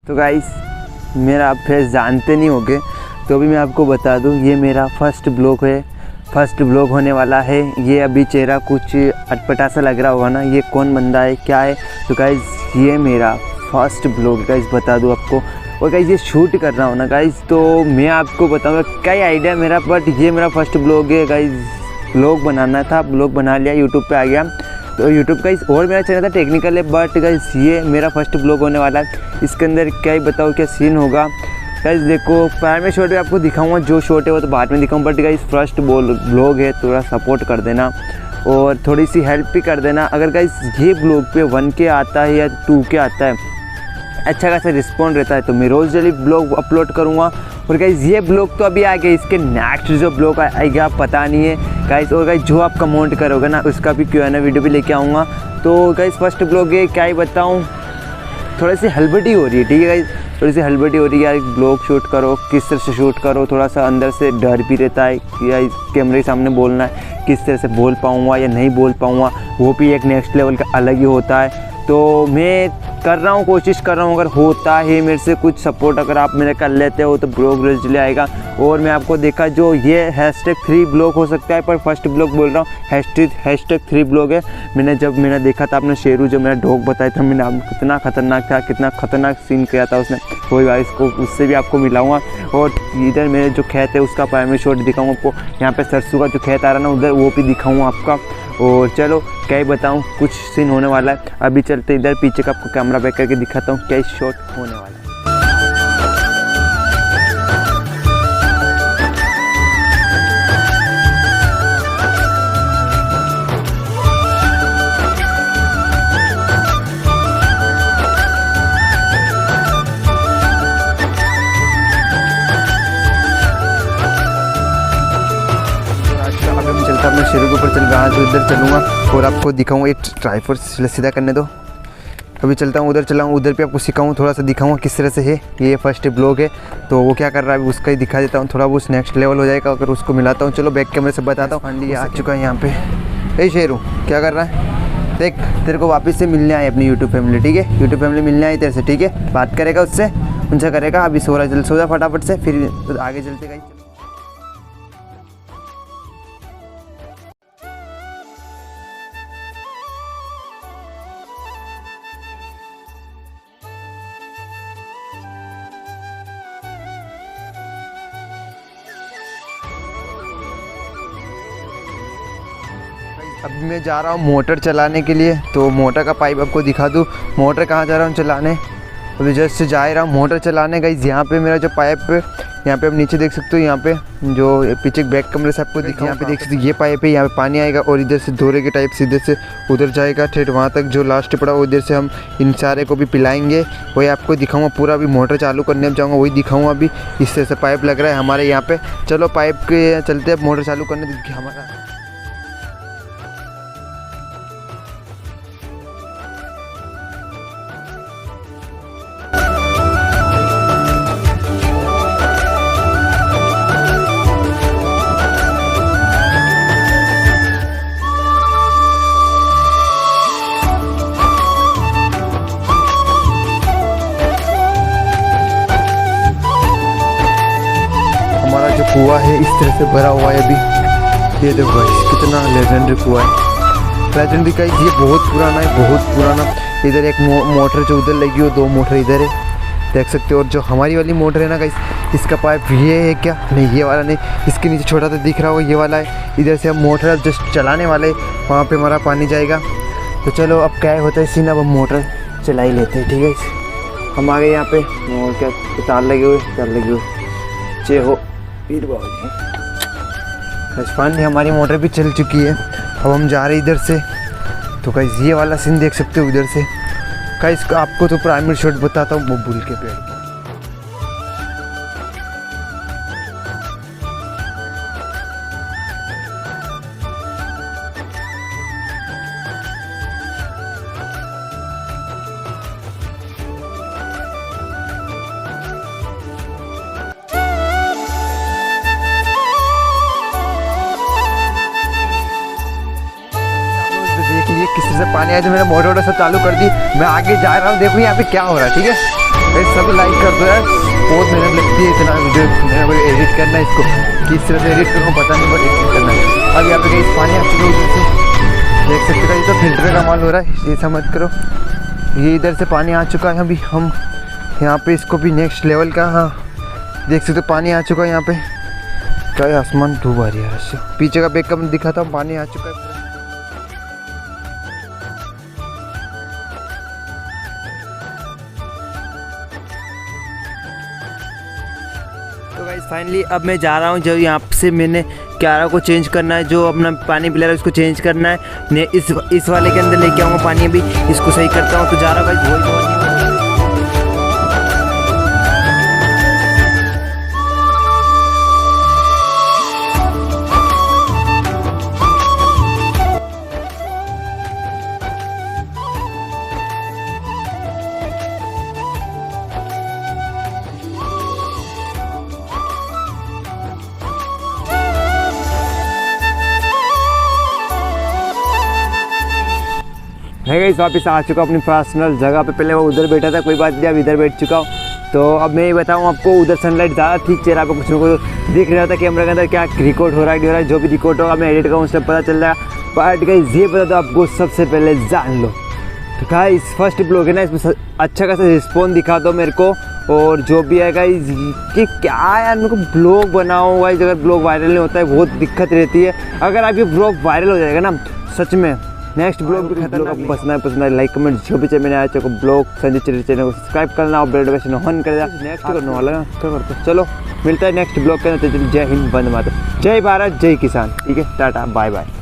तो गाइस मेरा आप फेस जानते नहीं होगे, तो अभी मैं आपको बता दूं, ये मेरा फर्स्ट ब्लॉग है, फर्स्ट ब्लॉग होने वाला है। ये अभी चेहरा कुछ अटपटा सा लग रहा होगा ना, ये कौन बंदा है क्या है। तो गाइस ये मेरा फर्स्ट ब्लॉग गाइस बता दूं आपको। और गाइस ये शूट कर रहा हूँ ना गाइस, तो मैं आपको बताऊँगा क्या आइडिया मेरा, बट ये मेरा फर्स्ट ब्लॉग है गाइस। ब्लॉग बनाना था, ब्लॉग बना लिया, यूट्यूब पे आ गया। तो यूट्यूब गाइस और मेरा चैनल था टेक्निकल है, बट गाइस ये मेरा फर्स्ट ब्लॉग होने वाला है। इसके अंदर क्या ही बताओ क्या सीन होगा गाइस। देखो प्राइमरी शॉट में आपको दिखाऊंगा, जो शॉट है वो तो बाद में दिखाऊंगा, बट गाइस फर्स्ट ब्लॉग है, थोड़ा सपोर्ट कर देना और थोड़ी सी हेल्प भी कर देना। अगर गाइस ये ब्लॉग पे 1K आता है या 2K आता है, अच्छा खासा रिस्पॉन्ड रहता है, तो मैं रोज़ डेली ब्लॉग अपलोड करूँगा। और गाइस ये ब्लॉग तो अभी आ गया, इसके नेक्स्ट जो ब्लॉग आएगा पता नहीं है गाइस। और गाइस जो आप कमेंट करोगे ना, उसका भी Q&A वीडियो भी लेके आऊँगा। तो गाइस फर्स्ट ब्लॉग है, क्या ही बताऊँ, थोड़ी सी हलबटी हो रही है, ठीक है गाइस, थोड़ी सी हलबटी हो रही है यार। ब्लॉग शूट करो, किस तरह से शूट करो, थोड़ा सा अंदर से डर भी रहता है कि यार कैमरे के सामने बोलना है, किस तरह से बोल पाऊँगा या नहीं बोल पाऊँगा, वो भी एक नेक्स्ट लेवल का अलग ही होता है। तो मैं कर रहा हूँ, कोशिश कर रहा हूँ, अगर होता है मेरे से कुछ सपोर्ट, अगर आप मेरे कर लेते हो तो ब्लॉग रोज ले आएगा। और मैं आपको देखा जो ये #3 ब्लॉग हो सकता है, पर फर्स्ट ब्लॉग बोल रहा हूँ, #3 ब्लॉग है। मैंने देखा था आपने शेरू जो मेरा डॉग बताया था, मैंने आपको कितना खतरनाक था, कितना खतरनाक सीन किया था उसने, कोई बात इसको उससे भी आपको मिलाऊंगा। और इधर मेरे जो खेत है उसका प्राइमरी शॉट दिखाऊंगा आपको, यहाँ पे सरसों का जो खेत आ रहा है ना उधर, वो भी दिखाऊंगा आपका। और चलो क्या ही बताऊँ, कुछ सीन होने वाला है। अभी चलते इधर पीछे का आपको कैमरा बैक करके दिखाता हूँ क्या शॉट होने वाला है। मैं शेरू के ऊपर चल रहा हूँ, उधर चलूँगा और आपको दिखाऊंगा। एक ट्राइपॉड सीधा करने दो, अभी चलता हूँ उधर, चलाऊँ उधर पे आपको सिखाऊँ, थोड़ा सा दिखाऊंगा किस तरह से है। ये फर्स्ट ब्लॉग है, तो वो क्या कर रहा है उसका ही दिखा देता हूँ, थोड़ा वो नेक्स्ट लेवल हो जाएगा अगर उसको मिलाता हूँ। चलो बैक कैमरे से बताता हूँ। फाइनली आ चुका है यहाँ पे। ए शेरू क्या कर रहा है, देख तेरे को वापस से मिलने आए अपनी यूट्यूब फैमिली, ठीक है, यूट्यूब फैमिली मिलने आई तेरे से, ठीक है, बात करेगा उससे, उनसे करेगा। अभी सो रहा, सो जा फटाफट से, फिर आगे चलते गई। अभी मैं जा रहा हूँ मोटर चलाने के लिए, तो मोटर का पाइप आपको दिखा दूँ। मोटर कहाँ जा रहा हूँ चलाने, अभी जस्ट जा ही रहा हूँ मोटर चलाने। गाइस यहाँ पे मेरा जो पाइप है, यहाँ पे आप नीचे देख सकते हो, यहाँ पे जो पीछे बैक कमरे से आपको दिखा, यहाँ पे देख सकते हो ये पाइप है, यहाँ पे पानी आएगा और इधर से धोरे के टाइप सीधे से उधर जाएगा ठेठ वहाँ तक, जो लास्ट पड़ा उधर से हम इन सारे को भी पिलाएंगे। वही आपको दिखाऊंगा पूरा। अभी मोटर चालू करने जाऊँगा, वही दिखाऊँगा। अभी इस तरह से पाइप लग रहा है हमारे यहाँ पे। चलो पाइप के चलते अब मोटर चालू करने हमारा। जो कुआं है इस तरह से भरा हुआ है अभी, ये देखो भाई कितना लेजेंडरी कुआं है। लेजेंडरी का ये बहुत पुराना है, बहुत पुराना। इधर एक मोटर जो उधर लगी हो, 2 मोटर इधर है, देख सकते हो। और जो हमारी वाली मोटर है ना गाइस, इसका पाइप ये है क्या, नहीं ये वाला नहीं, इसके नीचे छोटा सा दिख रहा हो ये वाला है। इधर से हम मोटर जस्ट चलाने वाले, वहाँ पर हमारा पानी जाएगा। तो चलो अब क्या होता है सीन, अब हम मोटर चला ही लेते हैं, ठीक है। हम आ गए यहाँ पे, और क्या तार लगे हुए चे हो पीर फाइनली हमारी मोटर भी चल चुकी है। अब हम जा रहे हैं इधर से। तो गाइस ये वाला सीन देख सकते हो उधर से। गाइस आपको तो प्राइमरी शॉट बताता हूँ, वो भूल के पेड़। किस तरह से पानी आया, तो मैंने मोटर वोटर सब चालू कर दी। मैं आगे जा रहा हूँ, देखो यहाँ पे क्या हो रहा है, ठीक है। सब लाइक कर दो यार, बहुत मेहनत लगती है इतना वीडियो एडिट करना है, इसको किस तरह से एडिट करूँ पता नहीं, बट एडिट करना है। अब यहाँ पे कहीं पानी आ चुका है उधर से, देख सकते हो, ये तो फिल्टर का माल हो रहा है, ये समझ करो। ये इधर से पानी आ चुका है, अभी हम यहाँ पे इसको भी नेक्स्ट लेवल का, हाँ देख सकते हो पानी आ चुका है यहाँ पे। क्या है, आसमान धूप आ रही है इससे, पीछे का बैक कम दिखा था, पानी आ चुका है। तो गाइस फाइनली अब मैं जा रहा हूँ, जब यहाँ से मैंने क्यारा को चेंज करना है, जो अपना पानी पिला रहा है उसको चेंज करना है, मैं इस वाले के अंदर लेके आऊँगा पानी, अभी इसको सही करता हूँ। तो जा रहा हूँ गाइस, है गाइस वापस आ चुका अपनी पर्सनल जगह पे। पहले वो उधर बैठा था, कोई बात नहीं, अब इधर बैठ चुका हूँ। तो अब मैं ये बताऊँ आपको, उधर सनलाइट ज़्यादा ठीक चेहरा पे कुछ ना कुछ दिख रहा था कैमरा के अंदर, क्या रिकॉर्ड हो रहा है, नहीं हो रहा है, जो भी रिकॉर्ड होगा मैं एडिट करूँ उससे पता चल जाएगा। बट गाइस ये बता दो आपको, सबसे पहले जान लो। तो गाइस फर्स्ट ब्लॉग है ना, इसमें अच्छा खासा रिस्पॉन्स दिखा दो मेरे को, और जो भी है गाइस कि क्या यार मेरे को ब्लॉग बनाओ गाइस, अगर ब्लॉग वायरल नहीं होता है बहुत दिक्कत रहती है। अगर आप ये ब्लॉग वायरल हो जाएगा ना सच में, नेक्स्ट ब्लॉग भी खतरनाक, आपको पसंद है लाइक कमेंट जो भी चाहिए, मैंने आया को ब्लॉग संजय चिरी चैनल को सब्सक्राइब करना और बेल नोटिफिकेशन ऑन कर देना। नेक्स्ट करने वाला है क्या करते, चलो मिलता है नेक्स्ट ब्लॉग के अंदर। जय हिंद, वंदे मातरम, जय भारत, जय किसान। ठीक है, टाटा बाय बाय।